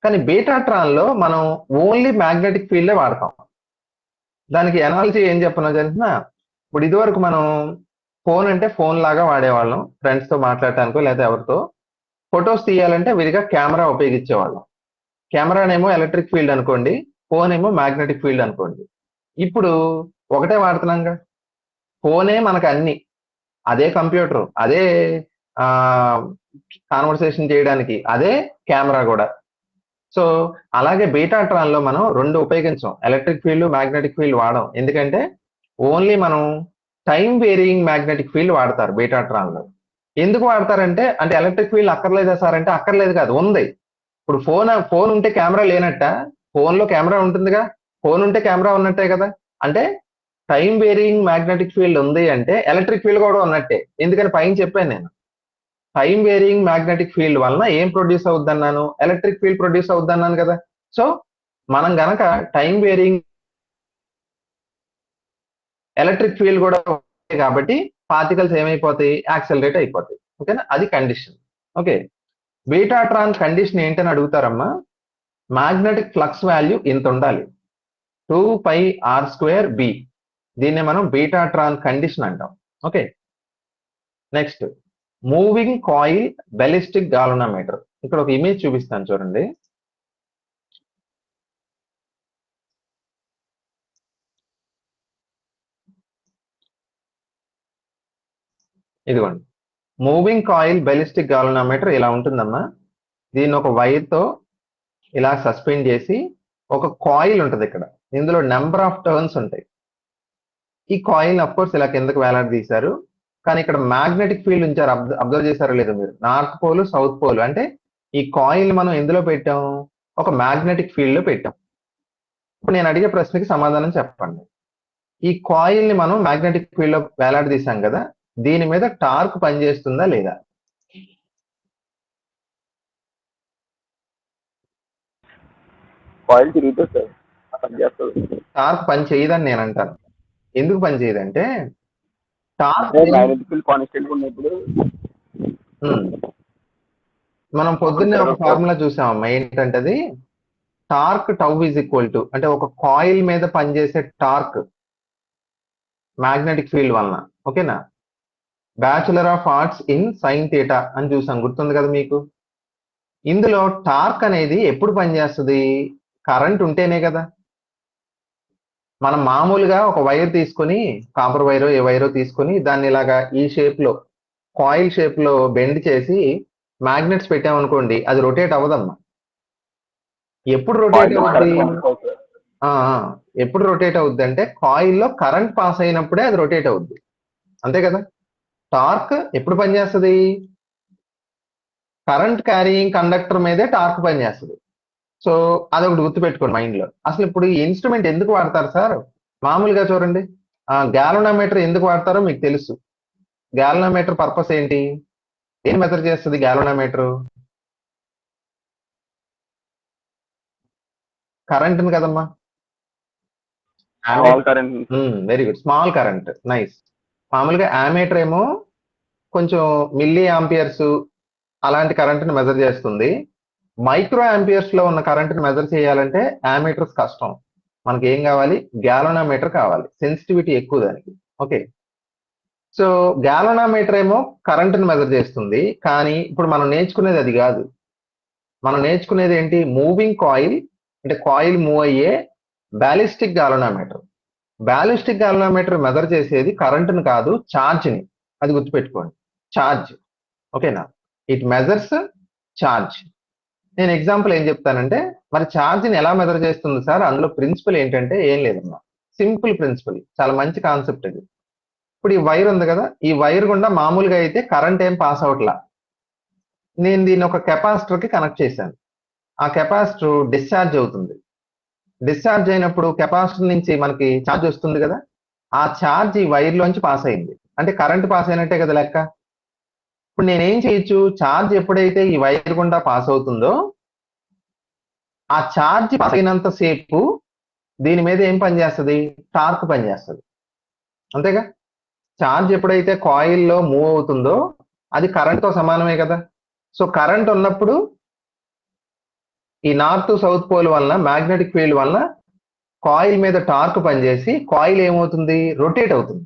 కానీ బీటాట్రాన్ లో మనం ఓన్లీ మ్యాగ్నెటిక్ ఫీల్డే వాడతాం. దానికి ఎనాలజీ ఏం చెప్పనో తెలిసిన, ఇప్పుడు ఇదివరకు మనం ఫోన్ అంటే ఫోన్ లాగా వాడేవాళ్ళం, ఫ్రెండ్స్ తో మాట్లాడటానికో లేదా ఎవరితో. ఫొటోస్ తీయాలంటే విడిగా కెమెరా ఉపయోగించేవాళ్ళం. కెమెరానేమో ఎలక్ట్రిక్ ఫీల్డ్ అనుకోండి, ఫోన్ ఏమో మ్యాగ్నెటిక్ ఫీల్డ్ అనుకోండి. ఇప్పుడు ఒకటే వాడుతున్నాంగా, ఫోనే మనకు అన్ని, అదే కంప్యూటర్, అదే కాన్వర్సేషన్ చేయడానికి, అదే కెమెరా కూడా. సో అలాగే బీటాట్రాన్ లో మనం రెండు ఉపయోగించాం, ఎలక్ట్రిక్ ఫీల్డ్ మ్యాగ్నెటిక్ ఫీల్డ్ వాడడం. ఎందుకంటే ఓన్లీ మనం టైం వేరియింగ్ మ్యాగ్నెటిక్ ఫీల్డ్ వాడతారు బీటాట్రాన్ లో. ఎందుకు వాడతారంటే, అంటే ఎలక్ట్రిక్ ఫీల్డ్ అక్కర్లేదా సార్ అంటే అక్కర్లేదు కాదు, ఉంది. ఇప్పుడు ఫోన్ ఉంటే కెమెరా లేనట్ట? ఫోన్ లో కెమెరా ఉంటుందిగా, ఫోన్ ఉంటే కెమెరా ఉన్నట్టే కదా. అంటే టైం వేరియింగ్ మ్యాగ్నెటిక్ ఫీల్డ్ ఉంది అంటే ఎలక్ట్రిక్ ఫీల్డ్ కూడా ఉన్నట్టే. ఎందుకని పైన చెప్పాను నేను, టైం వేరియింగ్ మ్యాగ్నెటిక్ ఫీల్డ్ వలన ఏం ప్రొడ్యూస్ అవుద్దన్నాను? ఎలక్ట్రిక్ ఫీల్డ్ ప్రొడ్యూస్ అవుద్దన్నాను కదా. సో మనం గనక టైం వేరియింగ్ ఎలక్ట్రిక్ ఫీల్డ్ కూడా కాబట్టి పార్టికల్స్ ఏమైపోతాయి? యాక్సెలరేట్ అయిపోతాయి, ఓకేనా. అది కండిషన్, ఓకే. బీటాట్రాన్ కండిషన్ ఏంటని అడుగుతారమ్మా. మ్యాగ్నెటిక్ ఫ్లక్స్ వాల్యూ ఇంత ఉండాలి, 2πr²b. దీన్నే మనం బీటాట్రాన్ కండిషన్ అంటాం, okay. Next, moving coil బెలిస్టిక్ galvanometer. ఇక్కడ ఒక ఇమేజ్ చూపిస్తాను చూడండి. ఇదిగోండి, మూవింగ్ కాయిల్ బెలిస్టిక్ గాల్వనోమీటర్ ఇలా ఉంటుందమ్మా. దీన్ని ఒక వైర్ తో ఇలా సస్పెండ్ చేసి, ఒక కాయిల్ ఉంటుంది ఇక్కడ, ఇందులో నెంబర్ ఆఫ్ టర్న్స్ ఉంటాయి. ఈ కాయిల్ అఫ్ కోర్స్ ఇలా కిందకు వేలాడదీశారు, కానీ ఇక్కడ మ్యాగ్నెటిక్ ఫీల్డ్ ఉంచారు. అబ్జర్వ్ చేశారో లేదో మీరు, నార్త్ పోల్ సౌత్ పోల్. అంటే ఈ కాయిల్ మనం ఎందులో పెట్టాం? ఒక మ్యాగ్నెటిక్ ఫీల్డ్ లో పెట్టాం. ఇప్పుడు నేను అడిగే ప్రశ్నకి సమాధానం చెప్పండి. ఈ కాయిల్ ని మనం మ్యాగ్నెటిక్ ఫీల్డ్ లో వేలాడదీశాం కదా, దీని మీద టార్క్ పనిచేస్తుందా లేదా? కాయిల్ తిరుగుతుంది సార్, పనిచేస్తుంది. టార్క్ పని చేయదని నేను అంటాను. ఎందుకు పని చేయదంటే, టార్క్ మ్యాగ్నెటిక్ ఫీల్డ్ కాన్స్టెంట్ ఉన్నప్పుడు మనం పొద్దున్నే ఒక ఫార్ములా చూసామమ్మా, ఏంటంటే అది torque tau is equal to, అంటే ఒక కాయిల్ మీద పనిచేసే టార్క్ మ్యాగ్నెటిక్ ఫీల్డ్ వలన, ఓకేనా. Bachelor of arts in sine theta అని చూసాం, గుర్తుంది కదా మీకు. ఇందులో టార్క్ అనేది ఎప్పుడు పనిచేస్తుంది? కరెంట్ ఉంటేనే కదా. మనం మామూలుగా ఒక వైర్ తీసుకొని, కాపర్ వైరో ఏ వైరో తీసుకొని, దాన్ని ఇలాగా ఈ షేప్ లో, కాయిల్ షేప్ లో బెండ్ చేసి మ్యాగ్నెట్స్ పెట్టామనుకోండి, అది రొటేట్ అవ్వదమ్మా. ఎప్పుడు రొటేట్ అవుద్ది? ఎప్పుడు రొటేట్ అవుద్ది అంటే కాయిల్లో కరెంట్ పాస్ అయినప్పుడే అది రొటేట్ అవుద్ది, అంతే కదా. టార్క్ ఎప్పుడు పనిచేస్తుంది? కరెంట్ క్యారీయింగ్ కండక్టర్ మీదే టార్క్ పనిచేస్తుంది. సో అదొకటి గుర్తుపెట్టుకోండి మైండ్ లో. అసలు ఇప్పుడు ఈ ఇన్స్ట్రుమెంట్ ఎందుకు వాడతారు సార్? మామూలుగా చూడండి, గ్యాల్వనోమీటర్ ఎందుకు వాడతారో మీకు తెలుసు. గ్యాల్వనోమీటర్ పర్పస్ ఏంటి? ఏం మెజర్ చేస్తుంది గ్యాల్వనోమీటర్? కరెంట్ కదమ్మా. Very good, small current, nice. మామూలుగా యామీటర్ ఏమో కొంచెం మిల్లీ ఆంపియర్స్ అలాంటి కరెంట్ని మెజర్ చేస్తుంది. మైక్రో ఆంపియర్స్ లో ఉన్న కరెంట్ని మెజర్ చేయాలంటే యామీటర్స్ కష్టం. మనకి ఏం కావాలి? గ్యాల్వనోమీటర్ కావాలి, సెన్సిటివిటీ ఎక్కువ దానికి, ఓకే. సో గ్యాల్వనోమీటర్ ఏమో కరెంట్ని మెజర్ చేస్తుంది, కానీ ఇప్పుడు మనం నేర్చుకునేది అది కాదు. మనం నేర్చుకునేది ఏంటి? మూవింగ్ కాయిల్ అంటే కాయిల్ మూవ్ అయ్యే ballistic galvanometer. Ballistic galvanometer measure చేసేది కరెంట్ని కాదు, ఛార్జ్ని. అది గుర్తుపెట్టుకోండి, ఛార్జ్. ఓకేనా, ఇట్ మెజర్స్ ఛార్జ్. నేను ఎగ్జాంపుల్ ఏం చెప్తానంటే, మరి ఛార్జ్ని ఎలా మెజర్ చేస్తుంది సార్, అందులో ప్రిన్సిపల్ ఏంటంటే ఏం లేదమ్మా, సింపుల్ ప్రిన్సిపల్, చాలా మంచి కాన్సెప్ట్ ఇది. ఇప్పుడు ఈ వైర్ ఉంది కదా, ఈ వైర్ గుండా మామూలుగా అయితే కరెంట్ ఏం పాస్ అవట్లా. నేను దీన్ని ఒక కెపాసిటర్కి కనెక్ట్ చేశాను. ఆ కెపాసిటర్ డిశ్చార్జ్ అవుతుంది. డిశ్చార్జ్ అయినప్పుడు కెపాసిటర్ నుంచి మనకి ఛార్జ్ వస్తుంది కదా, ఆ ఛార్జ్ ఈ వైర్లోంచి పాస్ అయింది, అంటే కరెంట్ పాస్ అయినట్టే కదా లెక్క. ఇప్పుడు నేనేం చేయొచ్చు, ఛార్జ్ ఎప్పుడైతే ఈ వైర్ గుండా పాస్ అవుతుందో, ఆ ఛార్జ్ పాస్ అయినంత సేపు దీని మీద ఏం పనిచేస్తుంది, టార్క్ పనిచేస్తుంది, అంతేగా. ఛార్జ్ ఎప్పుడైతే కాయిల్లో మూవ్ అవుతుందో అది కరెంట్తో సమానమే కదా. సో కరెంట్ ఉన్నప్పుడు ఈ నార్త్ సౌత్ పోల్ వలన, మ్యాగ్నెటిక్ ఫీల్డ్ వలన కాయిల్ మీద టార్క్ పనిచేసి కాయిల్ ఏమవుతుంది, రొటేట్ అవుతుంది.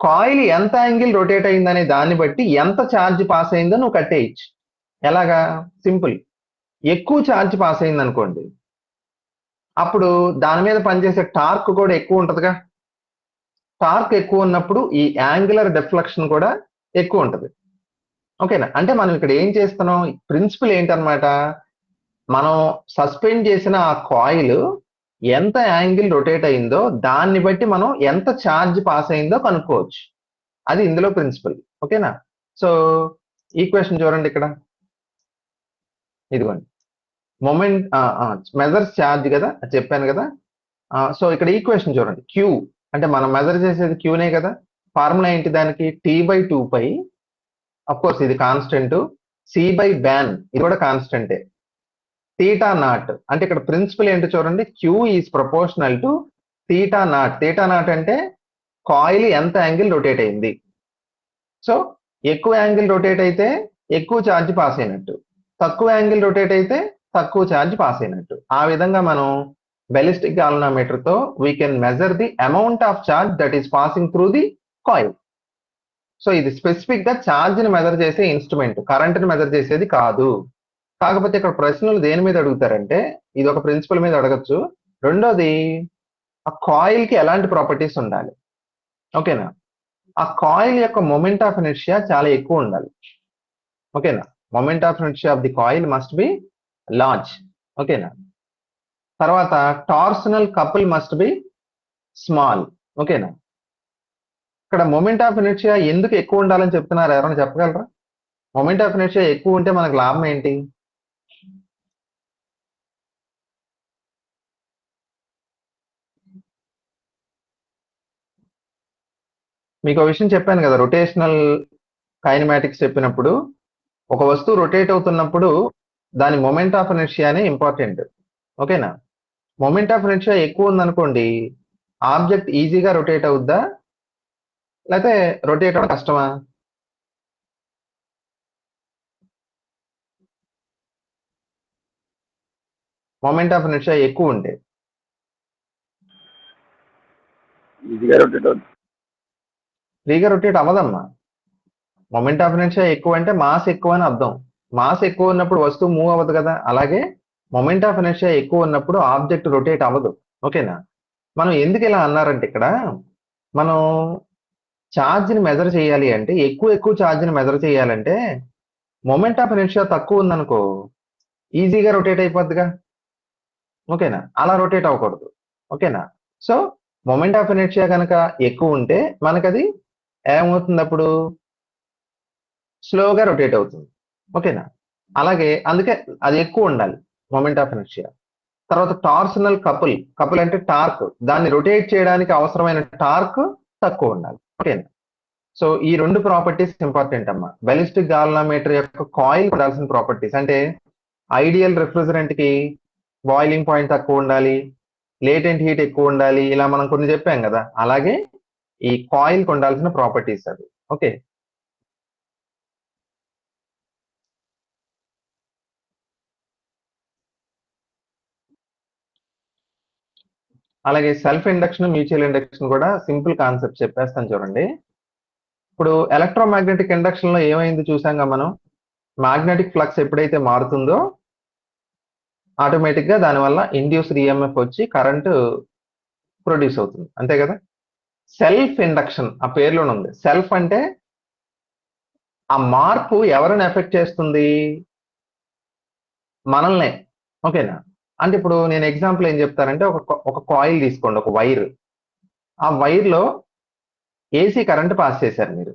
కాయిల్ ఎంత యాంగిల్ రొటేట్ అయిందనే దాన్ని బట్టి ఎంత ఛార్జ్ పాస్ అయిందో నువ్వు కట్టేయచ్చు. ఎలాగా, సింపుల్. ఎక్కువ ఛార్జ్ పాస్ అయింది అనుకోండి, అప్పుడు దాని మీద పనిచేసే టార్క్ కూడా ఎక్కువ ఉంటుందిగా. టార్క్ ఎక్కువ ఉన్నప్పుడు ఈ యాంగులర్ డిఫ్లెక్షన్ కూడా ఎక్కువ ఉంటుంది. ఓకేనా, అంటే మనం ఇక్కడ ఏం చేస్తున్నాం, ప్రిన్సిపల్ ఏంటన్నమాట, మనం సస్పెండ్ చేసిన ఆ కాయిల్ ఎంత యాంగిల్ రొటేట్ అయిందో దాన్ని బట్టి మనం ఎంత ఛార్జ్ పాస్ అయిందో కనుక్కోవచ్చు. అది ఇందులో ప్రిన్సిపల్. ఓకేనా, సో ఈక్వేషన్ చూడండి ఇక్కడ, ఇదిగోండి. మొమెంట్ మెజర్స్ ఛార్జ్ కదా చెప్పాను కదా. సో ఇక్కడ ఈక్వేషన్ చూడండి, క్యూ అంటే మనం మెజర్ చేసేది క్యూనే కదా. ఫార్ములా ఏంటి దానికి, T/2π, అఫ్ కోర్స్ ఇది కాన్స్టెంట్, C/బ్యాన్ ఇది కూడా కాన్స్టెంటే, తీటా నాట్ అంటే ఇక్కడ ప్రిన్సిపల్ ఏంటో చూడండి, Q is proportional to theta naught. Theta naught అంటే కాయిల్ ఎంత యాంగిల్ రొటేట్ అయింది. సో ఎక్కువ యాంగిల్ రొటేట్ అయితే ఎక్కువ ఛార్జ్ పాస్ అయినట్టు, తక్కువ యాంగిల్ రొటేట్ అయితే తక్కువ ఛార్జ్ పాస్ అయినట్టు. ఆ విధంగా మనం బెలిస్టిక్ గాల్వనోమీటర్ తో we can measure the amount of charge that is passing through the coil. So ఇది స్పెసిఫిక్ గా ఛార్జ్ ని మెజర్ చేసే ఇన్స్ట్రుమెంట్, కరెంట్ ని మెజర్ చేసేది కాదు. కాకపోతే ఇక్కడ ప్రశ్నలు దేని మీద అడుగుతారంటే, ఇది ఒక ప్రిన్సిపల్ మీద అడగచ్చు. రెండోది, ఆ కాయిల్ కి ఎలాంటి ప్రాపర్టీస్ ఉండాలి. ఓకేనా, ఆ కాయిల్ యొక్క మొమెంట్ ఆఫ్ ఇనర్షియా చాలా ఎక్కువ ఉండాలి. ఓకేనా, moment of inertia of the coil must be large. ఓకేనా, తర్వాత torsional couple must be small. ఓకేనా, ఇక్కడ మొమెంట్ ఆఫ్ ఇనర్షియా ఎందుకు ఎక్కువ ఉండాలని చెప్తున్నారు, ఎవరైనా చెప్పగలరా? మొమెంట్ ఆఫ్ ఇనర్షియా ఎక్కువ ఉంటే మనకు లాభం ఏంటి? మీకు ఒక విషయం చెప్పాను కదా, రొటేషనల్ కైనమాటిక్స్ చెప్పినప్పుడు, ఒక వస్తువు రొటేట్ అవుతున్నప్పుడు దాని మొమెంట్ ఆఫ్ ఇనర్షియానే ఇంపార్టెంట్. ఓకేనా, మొమెంట్ ఆఫ్ ఇనర్షియా ఎక్కువ ఉందనుకోండి, ఆబ్జెక్ట్ ఈజీగా రొటేట్ అవుద్దా లేకపోతే రొటేట్ అవ్వడం కష్టమా? మొమెంట్ ఆఫ్ ఇనర్షియా ఎక్కువ ఉంటే ఈజీగా రొటేట్ అవుతుంది. ఫ్రీగా రొటేట్ అవ్వదమ్మా. మొమెంట్ ఆఫ్ ఇనర్షియా ఎక్కువ అంటే మాస్ ఎక్కువ అని అర్థం. మాస్ ఎక్కువ ఉన్నప్పుడు వస్తువు మూవ్ అవ్వదు కదా. అలాగే మొమెంట్ ఆఫ్ ఇనర్షియా ఎక్కువ ఉన్నప్పుడు ఆబ్జెక్ట్ రొటేట్ అవ్వదు. ఓకేనా, మనం ఎందుకు ఇలా అన్నారంటే, ఇక్కడ మనం ఛార్జ్ని మెజర్ చేయాలి అంటే, ఎక్కువ ఛార్జ్ని మెజర్ చేయాలంటే మొమెంట్ ఆఫ్ ఇనర్షియా తక్కువ ఉందనుకో ఈజీగా రొటేట్ అయిపోద్దిగా. ఓకేనా, అలా రొటేట్ అవ్వకూడదు. ఓకేనా, సో మొమెంట్ ఆఫ్ ఇనర్షియా కనుక ఎక్కువ ఉంటే మనకది ఏమవుతుంది, అప్పుడు స్లోగా రొటేట్ అవుతుంది. ఓకేనా, అలాగే అందుకే అది ఎక్కువ ఉండాలి మొమెంట్ ఆఫ్ ఇనర్షియా. తర్వాత టార్షనల్ కపుల్, కపుల్ అంటే టార్క్, దాన్ని రొటేట్ చేయడానికి అవసరమైన టార్క్ తక్కువ ఉండాలి. ఓకేనా, సో ఈ రెండు ప్రాపర్టీస్ ఇంపార్టెంట్ అమ్మా. బెలిస్టిక్ గాల్వనోమీటర్ యొక్క కాయిల్ ఉండాల్సిన ప్రాపర్టీస్ అంటే, ఐడియల్ రిఫ్రిజరెంట్ కి బాయిలింగ్ పాయింట్ తక్కువ ఉండాలి, లేటెంట్ హీట్ ఎక్కువ ఉండాలి, ఇలా మనం కొన్ని చెప్పాం కదా. అలాగే ఈ కాయిల్ కి ఉండాల్సిన ప్రాపర్టీస్ అవి. ఓకే, అలాగే సెల్ఫ్ ఇండక్షన్, మ్యూచువల్ ఇండక్షన్ కూడా సింపుల్ కాన్సెప్ట్ చెప్పేస్తాను చూడండి. ఇప్పుడు ఎలక్ట్రోమాగ్నెటిక్ ఇండక్షన్ లో ఏమైంది చూసాంగా మనం, మ్యాగ్నెటిక్ ఫ్లక్స్ ఎప్పుడైతే మారుతుందో ఆటోమేటిక్గా దానివల్ల ఇండ్యూస్డ్ ఈఎంఎఫ్ వచ్చి కరెంటు ప్రొడ్యూస్ అవుతుంది, అంతే కదా. సెల్ఫ్ ఇండక్షన్ ఆ పేరులోనే ఉంది. సెల్ఫ్ అంటే ఆ మార్పు ఎవరిని ఎఫెక్ట్ చేస్తుంది, మనల్నే, ఓకేనా. అంటే ఇప్పుడు నేను ఎగ్జాంపుల్ ఏం చెప్తానంటే ఒక కాయిల్ తీసుకోండి, ఒక వైర్. ఆ వైర్లో ఏసీ కరెంట్ పాస్ చేశారు మీరు,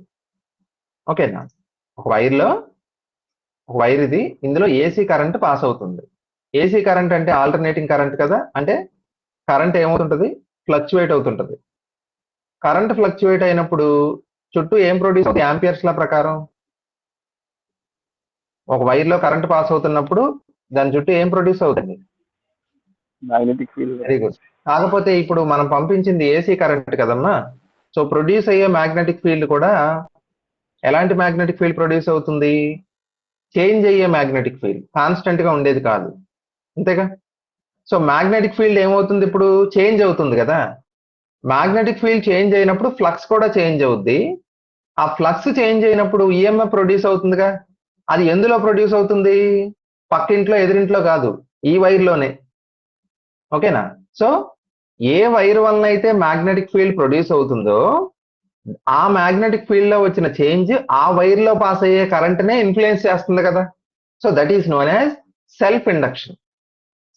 ఓకేనా. ఒక వైర్ ఇది, ఇందులో ఏసీ కరెంట్ పాస్ అవుతుంది. ఏసీ కరెంట్ అంటే ఆల్టర్నేటింగ్ కరెంట్ కదా, అంటే కరెంట్ ఏమవుతుంటది, ఫ్లక్చువేట్ అవుతుంటది. కరెంట్ ఫ్లక్చువేట్ అయినప్పుడు చుట్టూ ఏం ప్రొడ్యూస్ అవుతుంది యాంపియర్స్ లా ప్రకారం? ఒక వైర్ లో కరెంట్ పాస్ అవుతున్నప్పుడు దాని చుట్టూ ఏం ప్రొడ్యూస్ అవుతుంది? Magnetic field. Very good. కాకపోతే ఇప్పుడు మనం పంపించింది ఏసీ కరెంట్ కదమ్మా, సో ప్రొడ్యూస్ అయ్యే మ్యాగ్నెటిక్ ఫీల్డ్ కూడా ఎలాంటి మ్యాగ్నెటిక్ ఫీల్డ్ ప్రొడ్యూస్ అవుతుంది? చేంజ్ అయ్యే మ్యాగ్నెటిక్ ఫీల్డ్, కాన్స్టెంట్ గా ఉండేది కాదు, అంతేగా. సో మ్యాగ్నెటిక్ ఫీల్డ్ ఏమవుతుంది, ఇప్పుడు చేంజ్ అవుతుంది కదా. మ్యాగ్నెటిక్ ఫీల్డ్ చేంజ్ అయినప్పుడు ఫ్లక్స్ కూడా చేంజ్ అవుద్ది. ఆ ఫ్లక్స్ చేంజ్ అయినప్పుడు ఈఎంఎఫ్ ప్రొడ్యూస్ అవుతుందిగా. అది ఎందులో ప్రొడ్యూస్ అవుతుంది? పక్కింట్లో ఎదురింట్లో కాదు, ఈ వైర్లోనే, ఓకేనా. సో ఏ వైర్ వలన అయితే మ్యాగ్నెటిక్ ఫీల్డ్ ప్రొడ్యూస్ అవుతుందో ఆ మ్యాగ్నెటిక్ ఫీల్డ్ లో వచ్చిన చేంజ్ ఆ వైర్ లో పాస్ అయ్యే కరెంట్ నే ఇన్ఫ్లుయెన్స్ చేస్తుంది కదా. So that is known as self induction.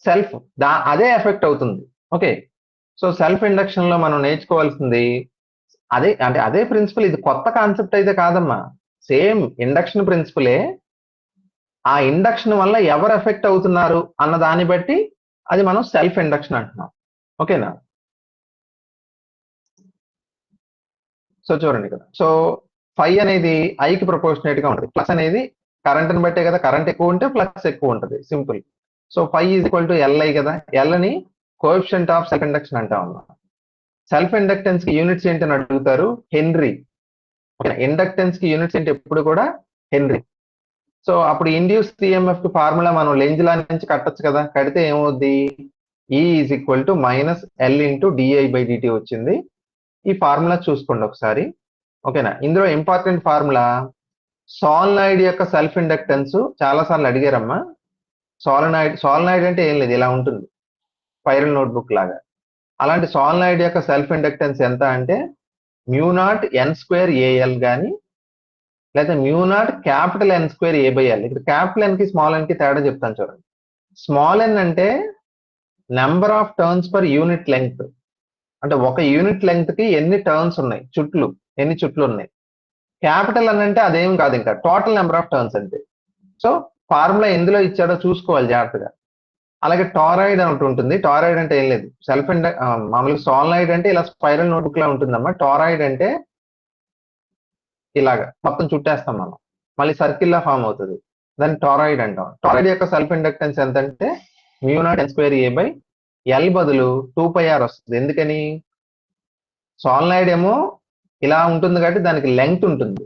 Self అదే ఎఫెక్ట్ అవుతుంది, ఓకే. సో సెల్ఫ్ ఇండక్షన్ లో మనం నేర్చుకోవాల్సింది అదే, అంటే అదే ప్రిన్సిపల్. ఇది కొత్త కాన్సెప్ట్ అయితే కాదమ్మా, సేమ్ ఇండక్షన్ ప్రిన్సిపలే. ఆ ఇండక్షన్ వల్ల ఎవరు ఎఫెక్ట్ అవుతున్నారు అన్న దాన్ని బట్టి అది మనం సెల్ఫ్ ఇండక్షన్ అంటున్నాం, ఓకేనా. సో చూడండి ఇక్కడ, సో ఫై అనేది ఐకి ప్రపోర్షనేట్ గా ఉంటుంది. ప్లస్ అనేది కరెంట్ ని బట్టే కదా, కరెంట్ ఎక్కువ ఉంటే ఫ్లక్స్ ఎక్కువ ఉంటుంది, simple. So phi is equal to LI కదా, ఎల్ ని కోఎఫిషియంట్ ఆఫ్ సెల్ఫ్ ఇండక్షన్ అంటా ఉన్నాం. సెల్ఫ్ ఇండక్టెన్స్ కి యూనిట్స్ ఏంటని అడుగుతారు, హెన్రీ. ఇండక్టెన్స్ కి యూనిట్స్ ఏంటి ఎప్పుడు కూడా హెన్రీ. సో అప్పుడు ఇండ్యూస్డ్ ఈఎంఎఫ్ ఫార్ములా మనం లెంజ్ లా నుంచి కట్టొచ్చు కదా, కడితే ఏమవుద్ది, E is equal to minus L into DI by DT వచ్చింది. ఈ ఫార్ములా చూసుకోండి ఒకసారి, ఓకేనా. ఇందులో ఇంపార్టెంట్ ఫార్ములా సోలనాయిడ్ యొక్క సెల్ఫ్ ఇండక్టెన్స్ చాలా సార్లు అడిగారమ్మా. సోలనాయిడ్ అంటే ఏం లేదు, ఇలా ఉంటుంది స్పైరల్ నోట్బుక్ లాగా. అలాంటి సోలనాయిడ్ యొక్క సెల్ఫ్ ఇండక్టెన్స్ ఎంత అంటే మ్యూనాట్ ఎన్ స్క్వేర్ ఏఎల్ కానీ, లేదా mu naught capital N square A by L. ఇక్కడ క్యాపిటల్ ఎన్ కి స్మాల్ ఎన్ కి తేడా చెప్తాను చూడండి. స్మాల్ ఎన్ అంటే number of turns per unit length, అంటే ఒక యూనిట్ లెంగ్త్ కి ఎన్ని టర్న్స్ ఉన్నాయి, ఎన్ని చుట్లు ఉన్నాయి. క్యాపిటల్ అని అంటే అదేం కాదు, ఇంకా టోటల్ నెంబర్ ఆఫ్ టర్న్స్ అంటే. సో ఫార్ములా ఎందులో ఇచ్చాడో చూసుకోవాలి జాగ్రత్తగా. అలాగే టారాయిడ్ అని ఒకటి ఉంటుంది. టారాయిడ్ అంటే ఏం లేదు, మామూలుగా సోలనాయిడ్ అంటే ఇలా స్పైరల్ నోట్బుక్ లా ఉంటుందమ్మా. టారాయిడ్ అంటే ఇలాగా మొత్తం చుట్టేస్తాం మనం, మళ్ళీ సర్కిల్ లా ఫామ్ అవుతుంది, దాన్ని టారాయిడ్ అంటాం. టారాయిడ్ యొక్క సెల్ఫ్ ఇండక్టెన్స్ ఎంత అంటే mu naught N square A by L బదులు 2πr వస్తుంది. ఎందుకని, సోలనాయిడ్ ఏమో ఇలా ఉంటుంది కాబట్టి దానికి లెంగ్త్ ఉంటుంది.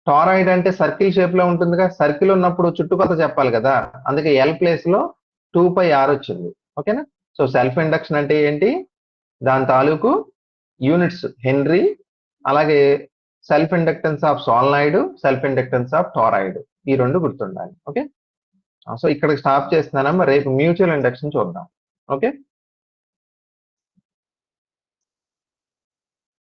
టారాయిడ్ అంటే సర్కిల్ షేప్ లో ఉంటుందిగా, సర్కిల్ ఉన్నప్పుడు చుట్టుకొలత చెప్పాలి కదా, అందుకే ఎల్ ప్లేస్ లో 2πr వచ్చింది, ఓకేనా. సో సెల్ఫ్ ఇండక్షన్ అంటే ఏంటి, దాని తాలూకు యూనిట్స్ హెన్రీ, అలాగే self inductance of solenoid, self inductance of toroid, ఈ రెండు గుర్తుండాలి, ఓకే. సో ఇక్కడ స్టాప్ చేస్తున్నానమ్మా, రేపు మ్యూచువల్ ఇండక్షన్ చూద్దాం, ఓకే.